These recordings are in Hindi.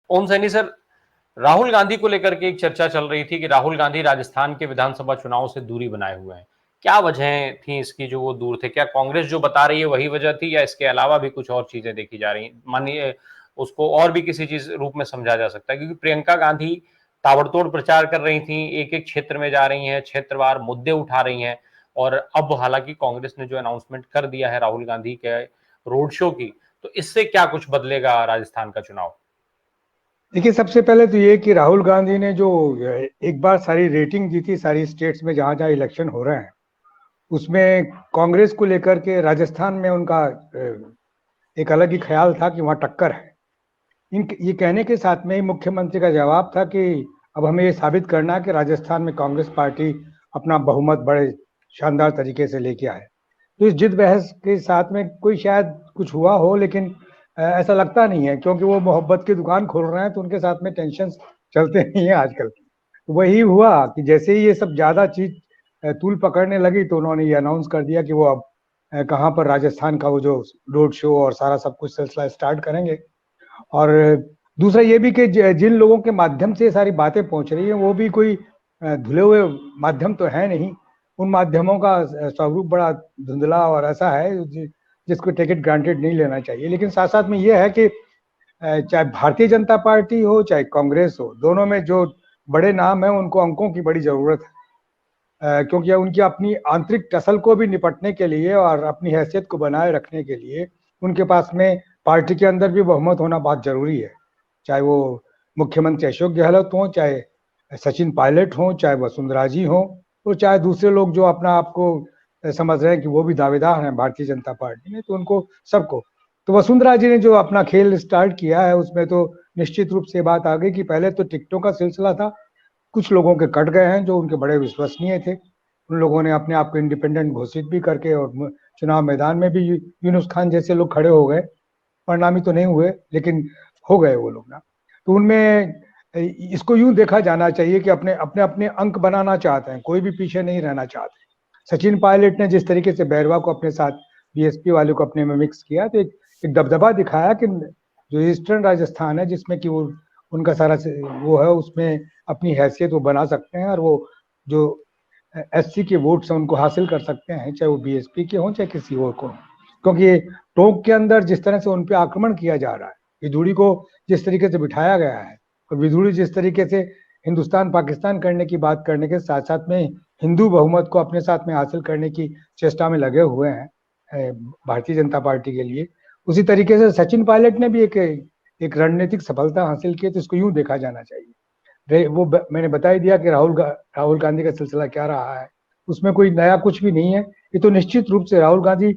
ओम सैनी सर, राहुल गांधी को लेकर के एक चर्चा चल रही थी कि राहुल गांधी राजस्थान के विधानसभा चुनाव से दूरी बनाए हुए हैं। क्या वजहें थी इसकी जो वो दूर थे? क्या कांग्रेस जो बता रही है वही वजह थी या इसके अलावा भी कुछ और चीजें देखी जा रही हैं? मानिए उसको और भी किसी चीज रूप में समझा जा सकता है, क्योंकि प्रियंका गांधी ताबड़तोड़ प्रचार कर रही थी, एक-एक क्षेत्र में जा रही हैं, क्षेत्रवार मुद्दे उठा रही हैं और अब हालांकि कांग्रेस ने जो अनाउंसमेंट कर दिया है राहुल गांधी के रोड शो की, तो इससे क्या कुछ बदलेगा राजस्थान का चुनाव? देखिए, सबसे पहले तो ये कि राहुल गांधी ने जो एक बार सारी रेटिंग दी थी सारी स्टेट्स में जहां जहां इलेक्शन हो रहे हैं, उसमें कांग्रेस को लेकर के राजस्थान में उनका एक अलग ही ख्याल था कि वहां टक्कर है। ये कहने के साथ में ही मुख्यमंत्री का जवाब था कि अब हमें ये साबित करना है कि राजस्थान में कांग्रेस पार्टी अपना बहुमत बड़े शानदार तरीके से लेके आए। तो इस जिद बहस के साथ में कोई शायद कुछ हुआ हो, लेकिन ऐसा लगता नहीं है, क्योंकि वो मोहब्बत की दुकान खोल रहे हैं तो उनके साथ में टेंशन चलते नहीं है आजकल। तो वही हुआ कि जैसे ही ये सब ज्यादा चीज तूल पकड़ने लगी तो उन्होंने ये अनाउंस कर दिया कि वो अब कहाँ पर राजस्थान का वो जो रोड शो और सारा सब कुछ सिलसिला स्टार्ट करेंगे। और दूसरा ये भी कि जिन लोगों के माध्यम से ये सारी बातें पहुंच रही है वो भी कोई धुले हुए माध्यम तो है नहीं। उन माध्यमों का स्वरूप बड़ा धुंधला और ऐसा है जिसको टिकट ग्रांटेड नहीं लेना चाहिए। लेकिन साथ साथ में ये है कि चाहे भारतीय जनता पार्टी हो चाहे कांग्रेस हो, दोनों में जो बड़े नाम है उनको अंकों की बड़ी जरूरत है। क्योंकि उनकी अपनी आंतरिक टसल को भी निपटने के लिए और अपनी हैसियत को बनाए रखने के लिए उनके पास में पार्टी के अंदर भी बहुमत होना बहुत जरूरी है। चाहे वो मुख्यमंत्री अशोक गहलोत हो, चाहे सचिन पायलट हो, चाहे वसुंधरा जी हो, और चाहे दूसरे लोग जो अपना आपको समझ रहे हैं कि वो भी दावेदार हैं भारतीय जनता पार्टी में, तो उनको सबको। तो वसुंधरा जी ने जो अपना खेल स्टार्ट किया है उसमें तो निश्चित रूप से बात आ गई कि पहले तो टिकटों का सिलसिला था, कुछ लोगों के कट गए हैं जो उनके बड़े विश्वसनीय थे। उन लोगों ने अपने आप को इंडिपेंडेंट घोषित भी करके और चुनाव मैदान में भी यूनुस खान जैसे लोग खड़े हो गए। परिणामी तो नहीं हुए लेकिन हो गए वो लोग ना। तो उनमें इसको यूं देखा जाना चाहिए कि अपने अपने अपने अंक बनाना चाहते हैं, कोई भी पीछे नहीं रहना चाहते। सचिन पायलट ने जिस तरीके से बैरवा को अपने साथ बीएसपी वाले को अपने में मिक्स किया तो एक दबदबा दिखाया कि जो ईस्टर्न राजस्थान है जिसमें कि वो उनका सारा वो है, उसमें अपनी हैसियत वो बना सकते हैं और वो जो एससी के वोट्स हैं उनको हासिल कर सकते हैं, चाहे वो बीएसपी के हों चाहे किसी और को। क्योंकि टोंक के अंदर जिस तरह से उन पर आक्रमण किया जा रहा है, विधुड़ी को जिस तरीके से बिठाया गया है, और विधुड़ी जिस तरीके से हिंदुस्तान पाकिस्तान करने की बात करने के साथ साथ में हिंदू बहुमत को अपने साथ में हासिल करने की चेष्टा में लगे हुए हैं भारतीय जनता पार्टी के लिए, उसी तरीके से सचिन पायलट ने भी एक रणनीतिक सफलता हासिल की। तो इसको यूं देखा जाना चाहिए। मैंने बता ही दिया कि राहुल गांधी का सिलसिला क्या रहा है, उसमें कोई नया कुछ भी नहीं है। ये तो निश्चित रूप से राहुल गांधी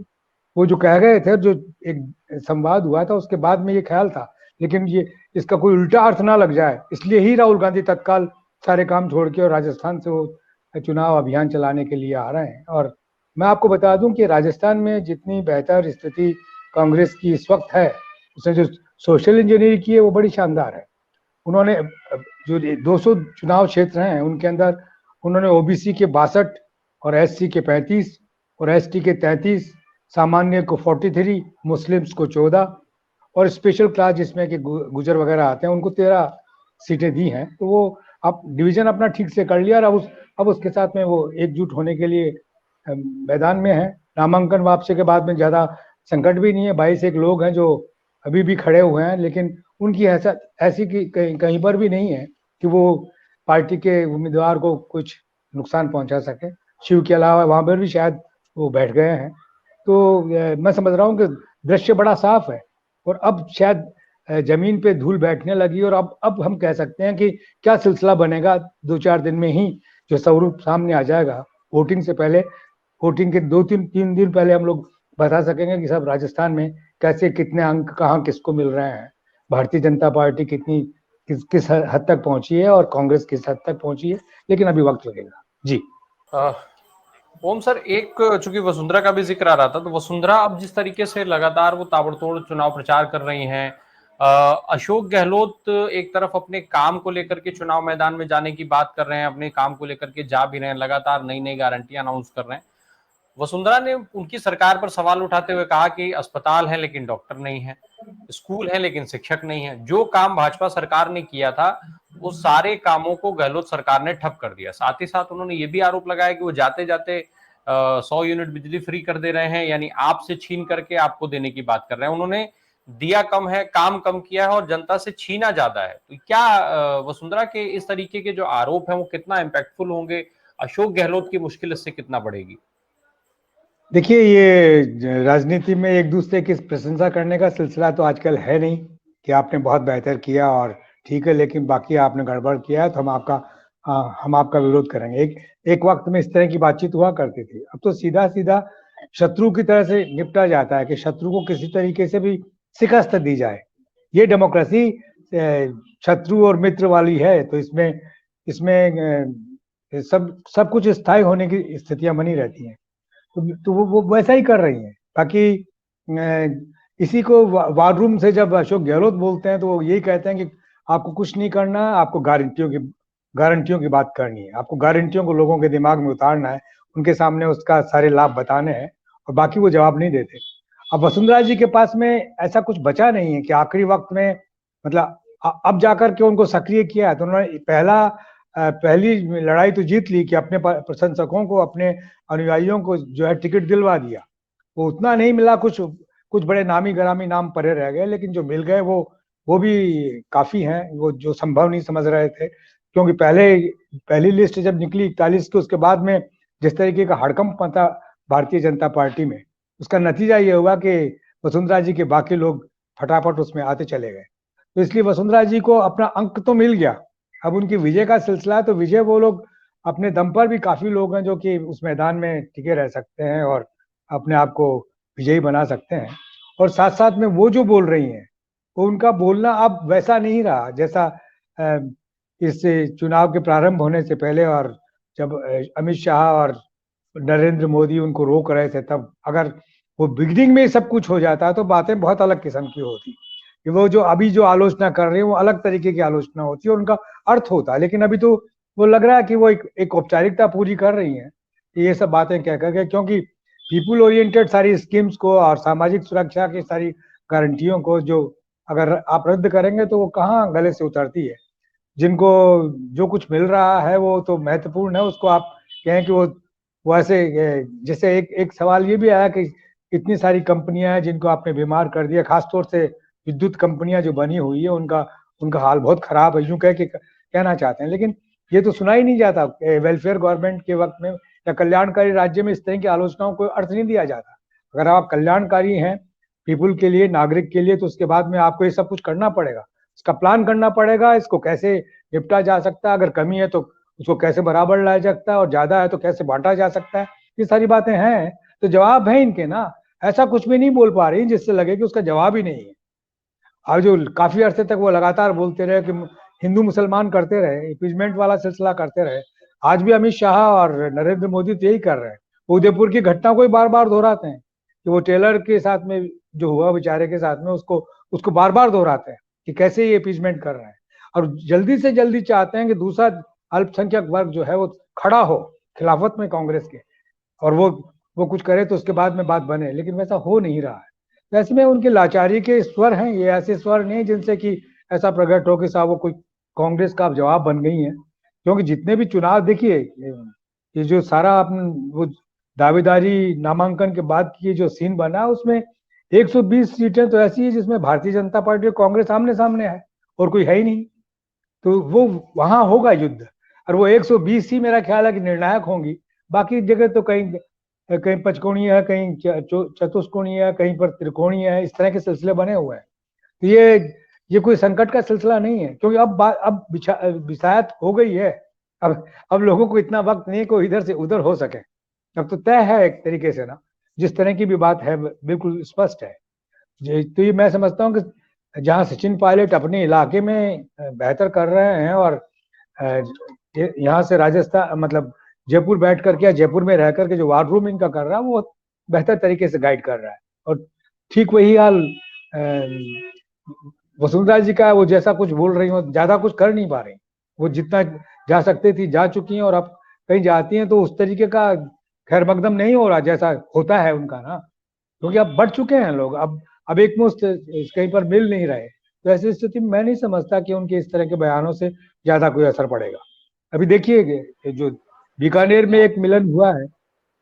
वो जो कह गए थे, जो एक संवाद हुआ था उसके बाद में ये ख्याल था, लेकिन ये इसका कोई उल्टा अर्थ ना लग जाए इसलिए ही राहुल गांधी तत्काल सारे काम छोड़ के और राजस्थान से वो चुनाव अभियान चलाने के लिए आ रहे हैं। और मैं आपको बता दूं कि राजस्थान में जितनी बेहतर स्थिति कांग्रेस की इस वक्त है, उसने जो सोशल इंजीनियरिंग की है वो बड़ी शानदार है। उन्होंने जो 200 चुनाव क्षेत्र हैं उनके अंदर उन्होंने ओबीसी के 62 और एससी के 35 और एसटी के 33, सामान्य को 43, मुस्लिम्स को 14 और स्पेशल क्लास जिसमें कि गुजर वगैरह आते हैं उनको 13 सीटें दी हैं। तो वो अब डिवीजन अपना ठीक से कर लिया और अब उसके साथ में वो एकजुट होने के लिए मैदान में है। नामांकन वापसी के बाद में ज्यादा संकट भी नहीं है, 22 लोग हैं जो अभी भी खड़े हुए हैं, लेकिन उनकी ऐसा ऐसी की कहीं पर भी नहीं है कि वो पार्टी के उम्मीदवार को कुछ नुकसान पहुंचा सके। शिव के अलावा वहां पर भी शायद वो बैठ गए हैं। तो मैं समझ रहा हूँ कि दृश्य बड़ा साफ है और अब शायद जमीन पे धूल बैठने लगी और अब हम कह सकते हैं कि क्या सिलसिला बनेगा 2-4 दिन में ही जो स्वरूप सामने आ जाएगा। वोटिंग से पहले, वोटिंग के 2-3 दिन पहले हम लोग बता सकेंगे कि सब राजस्थान में कैसे कितने अंक कहाँ किसको मिल रहे हैं, भारतीय जनता पार्टी किस हद तक पहुंची है और कांग्रेस किस हद तक पहुंची है, लेकिन अभी वक्त लगेगा जी। ओम सर, एक चूंकि वसुंधरा का भी जिक्र आ रहा था, तो वसुंधरा अब जिस तरीके से लगातार वो ताबड़तोड़ चुनाव प्रचार कर रही हैं, अशोक गहलोत एक तरफ अपने काम को लेकर के चुनाव मैदान में जाने की बात कर रहे हैं, अपने काम को लेकर के जा भी रहे हैं, लगातार नई नई गारंटियां अनाउंस कर रहे हैं। वसुंधरा ने उनकी सरकार पर सवाल उठाते हुए कहा कि अस्पताल है लेकिन डॉक्टर नहीं है, स्कूल है लेकिन शिक्षक नहीं है। जो काम भाजपा सरकार ने किया था वो सारे कामों को गहलोत सरकार ने ठप कर दिया। साथ ही साथ उन्होंने ये भी आरोप लगाया कि वो जाते जाते 100 यूनिट बिजली फ्री कर दे रहे हैं, यानी आपसे छीन करके आपको देने की बात कर रहे हैं। उन्होंने दिया कम है, काम कम किया है और जनता से छीना ज्यादा है। तो क्या वसुंधरा के इस तरीके के जो आरोप हैं वो कितना इम्पैक्टफुल होंगे? अशोक गहलोत की मुश्किल इससे कितना बढ़ेगी? देखिए, ये राजनीति में एक दूसरे की प्रशंसा करने का सिलसिला तो आजकल है नहीं कि आपने बहुत बेहतर किया और ठीक है, लेकिन बाकी आपने गड़बड़ किया है तो हम आपका विरोध करेंगे। एक वक्त में इस तरह की बातचीत हुआ करती थी। अब तो सीधा सीधा शत्रु की तरह से निपटा जाता है कि शत्रु को किसी तरीके से भी शिकस्त दी जाए। ये डेमोक्रेसी शत्रु और मित्र वाली है, तो इसमें इसमें सब कुछ स्थायी होने की स्थितियां बनी रहती हैं। तो वो वैसा ही कर रही हैं। बाकी इसी को वार रूम से जब अशोक गहलोत बोलते हैं तो वो यही कहते हैं कि आपको कुछ नहीं करना, आपको गारंटियों की बात करनी है, आपको गारंटियों को लोगों के दिमाग में उतारना है, उनके सामने उसका सारे लाभ बताने हैं और बाकी वो जवाब नहीं देते। अब वसुंधरा जी के पास में ऐसा कुछ बचा नहीं है कि आखिरी वक्त में, मतलब अब जाकर के उनको सक्रिय किया है। तो उन्होंने पहली लड़ाई तो जीत ली कि अपने प्रशंसकों को, अपने अनुयायियों को जो है टिकट दिलवा दिया। वो उतना नहीं मिला, कुछ कुछ बड़े नामी गरामी नाम पड़े रह गए, लेकिन जो मिल गए वो भी काफी हैं। वो जो संभव नहीं समझ रहे थे, क्योंकि पहली लिस्ट जब निकली 41 की, उसके बाद में जिस तरीके का हड़कंप मचा भारतीय जनता पार्टी में, उसका नतीजा ये हुआ कि वसुंधरा जी के बाकी लोग फटाफट उसमें आते चले गए। तो इसलिए वसुंधरा जी को अपना अंक तो मिल गया। अब उनकी विजय का सिलसिला है, तो विजय वो लोग अपने दम पर भी काफी लोग हैं जो कि उस मैदान में टिके रह सकते हैं और अपने आप को विजयी बना सकते हैं। और साथ साथ में वो जो बोल रही हैं, वो उनका बोलना अब वैसा नहीं रहा जैसा इस चुनाव के प्रारंभ होने से पहले, और जब अमित शाह और नरेंद्र मोदी उनको रोक रहे थे, तब अगर वो बिगनिंग में सब कुछ हो जाता तो बातें बहुत अलग किस्म की होती। कि वो जो अभी जो आलोचना कर रहे हैं वो अलग तरीके की आलोचना होती है और उनका अर्थ होता है। लेकिन अभी तो वो लग रहा है कि वो एक औपचारिकता पूरी कर रही है ये सब बातें कह करके, क्योंकि पीपुल ओरिएंटेड सारी स्कीम्स को और सामाजिक सुरक्षा की सारी गारंटियों को जो अगर आप रद्द करेंगे तो वो कहाँ गले से उतरती है। जिनको जो कुछ मिल रहा है वो तो महत्वपूर्ण है, उसको आप कहें कि वो ऐसे जैसे एक सवाल ये भी आया कि इतनी सारी कंपनियां हैं जिनको आपने बीमार कर दिया, खासतौर से विद्युत कंपनियां जो बनी हुई है उनका उनका हाल बहुत खराब है, यूं कह के कहना चाहते हैं। लेकिन ये तो सुना ही नहीं जाता वेलफेयर गवर्नमेंट के वक्त में या कल्याणकारी राज्य में इस तरह की आलोचनाओं को अर्थ नहीं दिया जाता। अगर आप कल्याणकारी हैं पीपुल के लिए, नागरिक के लिए, तो उसके बाद में आपको ये सब कुछ करना पड़ेगा, इसका प्लान करना पड़ेगा, इसको कैसे निपटा जा सकता है, अगर कमी है तो उसको कैसे बराबर लाया सकता है और ज्यादा है तो कैसे बांटा जा सकता है। ये सारी बातें हैं, तो जवाब है इनके ना। ऐसा कुछ भी नहीं बोल पा रही जिससे लगे कि उसका जवाब ही नहीं है। और जो काफी अरसे तक वो लगातार बोलते रहे कि हिंदू मुसलमान करते रहे, इम्पीचमेंट वाला सिलसिला करते रहे। आज भी अमित शाह और नरेंद्र मोदी तो यही कर रहे हैं। उदयपुर की घटना को ही बार बार दोहराते हैं कि वो टेलर के साथ में जो हुआ बेचारे के साथ में, उसको उसको बार बार दोहराते हैं कि कैसे ये इम्पीचमेंट कर रहे हैं। और जल्दी से जल्दी चाहते हैं कि दूसरा अल्पसंख्यक वर्ग जो है वो खड़ा हो खिलाफत में कांग्रेस के, और वो कुछ करे तो उसके बाद में बात बने, लेकिन वैसा हो नहीं रहा है। तो ऐसे में उनके लाचारी के स्वर हैं, ये ऐसे स्वर नहीं जिनसे कि ऐसा प्रकट हो कि साहब वो कोई कांग्रेस का जवाब बन गई है। क्योंकि जितने भी चुनाव देखिए, ये जो सारा वो दावेदारी नामांकन के बाद की जो सीन बना, उसमें 120 सीटें तो ऐसी है जिसमें भारतीय जनता पार्टी और कांग्रेस आमने सामने है और कोई है ही नहीं। तो वो वहां होगा युद्ध, और वो 120 ही मेरा ख्याल है कि निर्णायक होंगी। बाकी जगह तो कहीं कहीं पचकोणीय है, कहीं चतुष्कोणीय है, कहीं पर त्रिकोणीय है, इस तरह के सिलसिले बने हुए हैं। तो ये कोई संकट का सिलसिला नहीं है, क्योंकि अब बिसायत हो गई है। अब लोगों को इतना वक्त नहीं को इधर से उधर हो सके। अब तो तय है एक तरीके से ना, जिस तरह की भी बात है बिल्कुल स्पष्ट है। तो ये मैं समझता हूँ कि जहाँ सचिन पायलट अपने इलाके में बेहतर कर रहे हैं और यहाँ से राजस्थान मतलब जयपुर बैठ करके या जयपुर में रह करके जो वार रूम इनका कर रहा है वो बेहतर तरीके से गाइड कर रहा है। और ठीक वही हाल वसुंधरा जी का, वो जैसा कुछ बोल रही हो ज्यादा कुछ कर नहीं पा रही। वो जितना जा सकते थी जा चुकी हैं, और अब कहीं जाती हैं तो उस तरीके का खैर मकदम नहीं हो रहा जैसा होता है उनका ना, क्योंकि अब बढ़ चुके हैं लोग, अब एक मुश्त कहीं पर मिल नहीं रहे। तो ऐसी स्थिति में मैं नहीं समझता कि उनके इस तरह के बयानों से ज्यादा कोई असर पड़ेगा। अभी देखिए कि जो सर बीकानेर में एक मिलन हुआ है।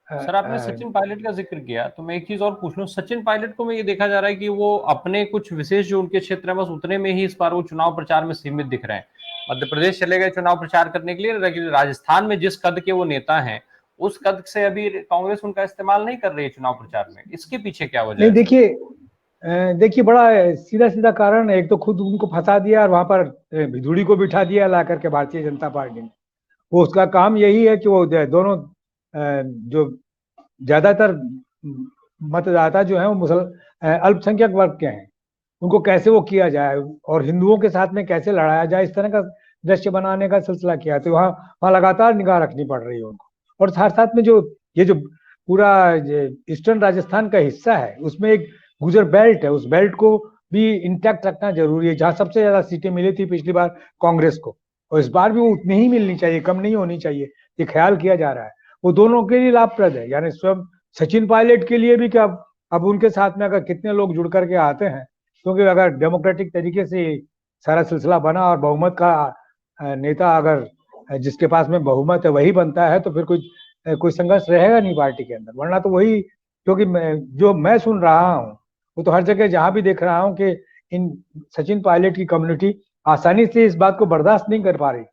सर आपने सचिन पायलट का जिक्र किया तो मैं एक चीज और पूछ लूं, सचिन पायलट को मैं ये देखा जा रहा है कि वो अपने कुछ विशेष जो उनके क्षेत्र है बस उतने में ही इस बार वो चुनाव प्रचार में सीमित दिख रहे हैं। मध्य प्रदेश चले गए चुनाव प्रचार करने के लिए, लेकिन राजस्थान में जिस कद के वो नेता हैं उस कद से अभी कांग्रेस उनका इस्तेमाल नहीं कर रही है चुनाव प्रचार में। इसके पीछे क्या वजह नहीं है सर? देखिए बड़ा सीधा सीधा कारण है। एक तो खुद उनको फंसा दिया और वहां पर भिदुड़ी को बिठा दिया ला करके भारतीय जनता पार्टी ने। वो उसका काम यही है कि वो दोनों जो ज्यादातर मतदाता जो है वो अल्पसंख्यक वर्ग के हैं, उनको कैसे वो किया जाए और हिंदुओं के साथ में कैसे लड़ाया जाए, इस तरह का दृश्य बनाने का सिलसिला किया। तो वहाँ वहाँ लगातार निगाह रखनी पड़ रही है उनको। और साथ साथ में जो ये जो पूरा ईस्टर्न राजस्थान का हिस्सा है उसमें एक गुजर बेल्ट है, उस बेल्ट को भी इंटैक्ट रखना जरूरी है, जहां सबसे ज्यादा सीटें मिली थी पिछली बार कांग्रेस को, और इस बार भी वो उतनी ही मिलनी चाहिए, कम नहीं होनी चाहिए, ये ख्याल किया जा रहा है। वो दोनों के लिए लाभप्रद है, यानी स्वयं सचिन पायलट के लिए भी क्या, अब उनके साथ में अगर कितने लोग जुड़ करके आते हैं, क्योंकि अगर डेमोक्रेटिक तरीके से सारा सिलसिला बना और बहुमत का नेता अगर जिसके पास में बहुमत है वही बनता है, तो फिर कोई संघर्ष रहेगा नहीं पार्टी के अंदर। वरना तो वही, क्योंकि जो मैं सुन रहा हूँ वो तो हर जगह जहां भी देख रहा हूँ कि इन सचिन पायलट की कम्युनिटी आसानी से इस बात को बर्दाश्त नहीं कर पा रही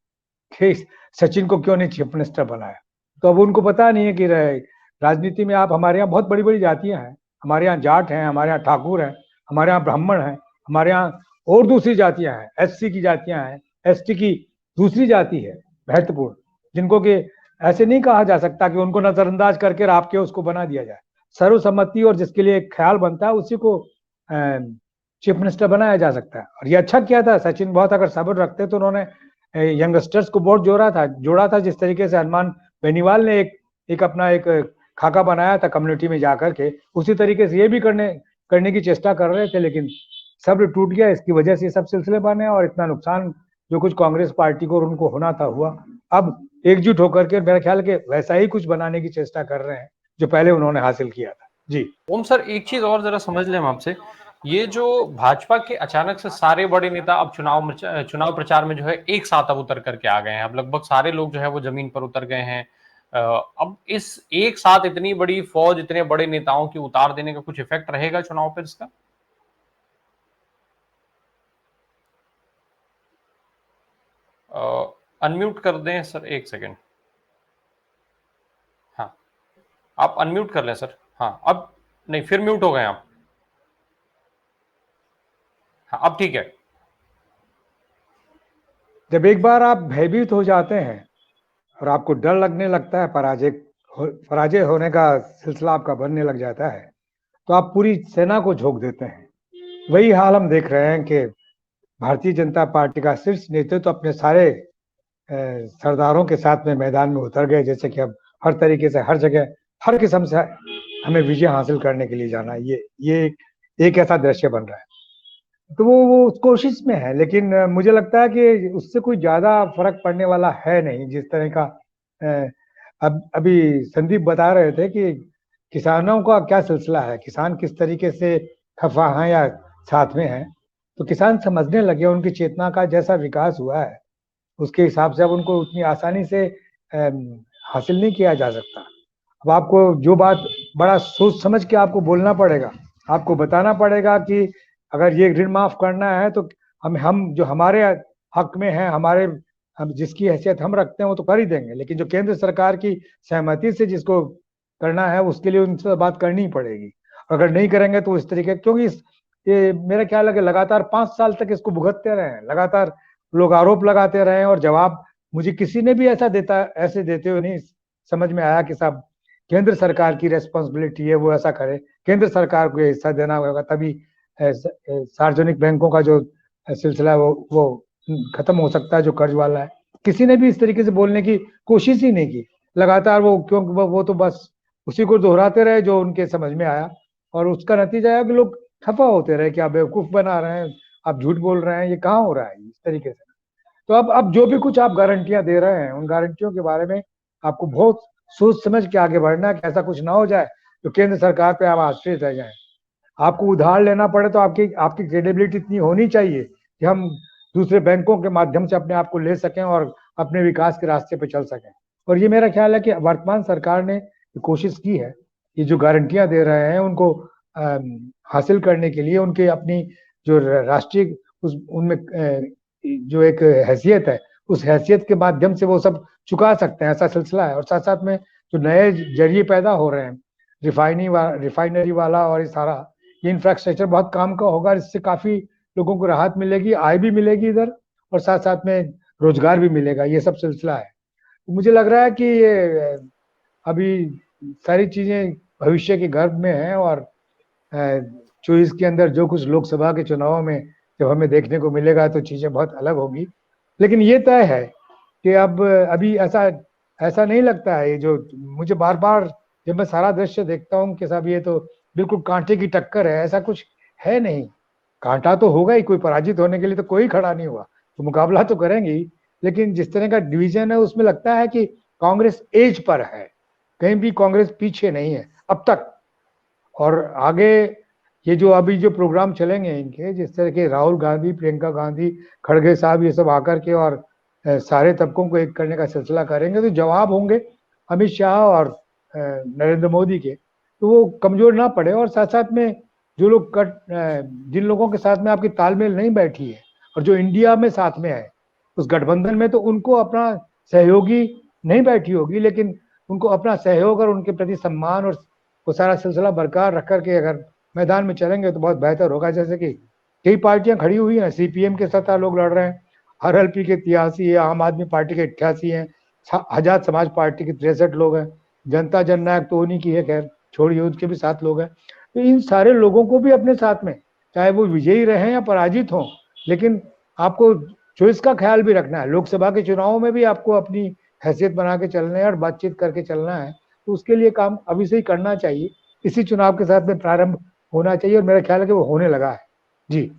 कि सचिन को क्यों नहीं चीफ मिनिस्टर बनाया। तो अब उनको पता नहीं है कि राजनीति में आप, हमारे यहाँ बहुत बड़ी बड़ी जातियां हैं, हमारे यहाँ जाट हैं, हमारे यहाँ ठाकुर हैं, हमारे यहाँ ब्राह्मण हैं, हमारे यहाँ और दूसरी जातियां हैं, एससी की जातियां हैं, एसटी की दूसरी जाति है महत्वपूर्ण, जिनको कि ऐसे नहीं कहा जा सकता कि उनको नजरअंदाज करके आपके उसको बना दिया जाए। सर्वसम्मति और जिसके लिए एक ख्याल बनता है उसी को चीफ मिनिस्टर बनाया जा सकता है। और ये अच्छा किया था सचिन, बहुत अगर सब्र रखते तो उन्होंने यंगस्टर्स को बहुत जोड़ा था जिस तरीके से हनुमान बेनीवाल ने एक अपना एक खाका बनाया था कम्युनिटी में जाकर के, उसी तरीके से ये भी करने की चेष्टा कर रहे थे, लेकिन सब्र टूट गया। इसकी वजह से सब सिलसिले बने और इतना नुकसान जो कुछ कांग्रेस पार्टी को और उनको होना था हुआ। अब एकजुट होकर के मेरा ख्याल के वैसा ही कुछ बनाने की चेष्टा कर रहे हैं जो पहले उन्होंने हासिल किया था। जी ओम सर, एक चीज और जरा समझ लें हम आपसे, ये जो भाजपा के अचानक से सारे बड़े नेता अब चुनाव प्रचार में जो है एक साथ अब उतर करके आ गए हैं, अब लगभग सारे लोग जो है वो जमीन पर उतर गए हैं। अब इस एक साथ इतनी बड़ी फौज, इतने बड़े नेताओं की उतार देने का कुछ इफेक्ट रहेगा चुनाव पर इसका? अनम्यूट कर दें सर, एक सेकेंड। हाँ, आप अनम्यूट कर लें सर। हाँ, अब नहीं, फिर म्यूट हो गए आप। हाँ, अब ठीक है। जब एक बार आप भयभीत हो जाते हैं और आपको डर लगने लगता है, पराजय होने का सिलसिला आपका बनने लग जाता है, तो आप पूरी सेना को झोंक देते हैं। वही हाल हम देख रहे हैं कि भारतीय जनता पार्टी का शीर्ष नेतृत्व तो अपने सारे सरदारों के साथ में मैदान में उतर गए, जैसे कि अब हर तरीके से हर जगह हर किस्म से हमें विजय हासिल करने के लिए जाना है। ये एक ऐसा दृश्य बन रहा है। तो वो उस कोशिश में है, लेकिन मुझे लगता है कि उससे कोई ज्यादा फर्क पड़ने वाला है नहीं। जिस तरह का अब अभी संदीप बता रहे थे कि किसानों का क्या सिलसिला है, किसान किस तरीके से खफा है या साथ में है, तो किसान समझने लगे, उनकी चेतना का जैसा विकास हुआ है उसके हिसाब से अब उनको उतनी आसानी से हासिल नहीं किया जा सकता। अब आपको जो बात बड़ा सोच समझ के आपको बोलना पड़ेगा, आपको बताना पड़ेगा कि अगर ये ऋण माफ करना है तो हम जो हमारे हक में है, हम जिसकी हैसियत हम रखते हैं वो तो कर ही देंगे, लेकिन जो केंद्र सरकार की सहमति से जिसको करना है उसके लिए उनसे बात करनी ही पड़ेगी। अगर नहीं करेंगे तो इस तरीके, क्योंकि ये मेरा ख्याल है कि लगातार 5 साल तक इसको भुगतते रहे हैं, लगातार लोग आरोप लगाते रहे और जवाब मुझे किसी ने भी ऐसे देते हुए नहीं समझ में आया कि साहब केंद्र सरकार की रेस्पॉन्सिबिलिटी है वो ऐसा करे, केंद्र सरकार को हिस्सा देना होगा, तभी सार्वजनिक बैंकों का जो सिलसिला है वो खत्म हो सकता है, जो कर्ज वाला है। किसी ने भी इस तरीके से बोलने की कोशिश ही नहीं की। लगातार वो तो बस उसी को दोहराते रहे जो उनके समझ में आया, और उसका नतीजा है कि लोग खफा होते रहे कि आप बेवकूफ बना रहे हैं, आप झूठ बोल रहे हैं, ये कहाँ हो रहा है इस तरीके से। तो अब जो भी कुछ आप गारंटियां दे रहे हैं उन गारंटियों के बारे में आपको बहुत सोच समझ के आगे बढ़ना है कि ऐसा कुछ ना हो जाए तो केंद्र सरकार पे आप आश्रित रह जाए। आपको उधार लेना पड़े तो आपकी आपकी क्रेडिबिलिटी इतनी होनी चाहिए कि हम दूसरे बैंकों के माध्यम से अपने आप को ले सकें और अपने विकास के रास्ते पे चल सकें। और ये मेरा ख्याल है कि वर्तमान सरकार ने कोशिश की है, ये जो गारंटियां दे रहे हैं उनको हासिल करने के लिए उनके अपनी जो राष्ट्रीय उस उनमें जो एक हैसियत है, उस हैसियत के माध्यम से वो सब चुका सकते हैं, ऐसा सिलसिला है। और साथ साथ में जो नए जरिए पैदा हो रहे हैं, रिफाइनरी वाला और ये सारा ये इंफ्रास्ट्रक्चर बहुत काम का होगा, इससे काफी लोगों को राहत मिलेगी, आय भी मिलेगी इधर, और साथ साथ में रोजगार भी मिलेगा, ये सब सिलसिला है। तो मुझे लग रहा है कि ये अभी सारी चीजें भविष्य के गर्भ में है, और 24 के अंदर जो कुछ लोकसभा के चुनावों में जब हमें देखने को मिलेगा तो चीजें बहुत अलग होगी। लेकिन ये तय है कि अब अभी ऐसा ऐसा नहीं लगता है, ये जो मुझे बार बार जब मैं सारा दृश्य देखता हूँ कि साहब ये तो बिल्कुल कांटे की टक्कर है, ऐसा कुछ है नहीं। कांटा तो होगा ही, कोई पराजित होने के लिए तो कोई खड़ा नहीं हुआ, तो मुकाबला तो करेंगे ही। लेकिन जिस तरह का डिवीजन है उसमें लगता है कि कांग्रेस एज पर है, कहीं भी कांग्रेस पीछे नहीं है अब तक। और आगे ये जो अभी जो प्रोग्राम चलेंगे इनके, जिस तरह के राहुल गांधी, प्रियंका गांधी, खड़गे साहब ये सब आकर के और सारे तबकों को एक करने का सिलसिला करेंगे, तो जवाब होंगे अमित शाह और नरेंद्र मोदी के, तो वो कमजोर ना पड़े। और साथ साथ में जो लोग जिन लोगों के साथ में आपकी तालमेल नहीं बैठी है और जो इंडिया में साथ में है उस गठबंधन में, तो उनको अपना सहयोगी नहीं बैठी होगी, लेकिन उनको अपना सहयोग और उनके प्रति सम्मान और वो सारा सिलसिला बरकरार रख करके अगर मैदान में चलेंगे तो बहुत बेहतर होगा। जैसे कि कई पार्टियां खड़ी हुई हैं, सीपीएम के 17 लोग लड़ रहे हैं, आरएलपी के 83 है, आम आदमी पार्टी के 88 हैं, आजाद समाज पार्टी के 63 लोग हैं, जनता जननायक तो उन्हीं की है, खैर छोड़िए, उसके भी 7 लोग हैं। तो इन सारे लोगों को भी अपने साथ में, चाहे वो विजयी रहे या पराजित हों, लेकिन आपको चॉइस का ख्याल भी रखना है। लोकसभा के चुनावों में भी आपको अपनी हैसियत बना के चलना है और बातचीत करके चलना है, तो उसके लिए काम अभी से ही करना चाहिए। इसी चुनाव के साथ में प्रारंभ होना चाहिए, और मेरा ख्याल है कि वो होने लगा है। जी।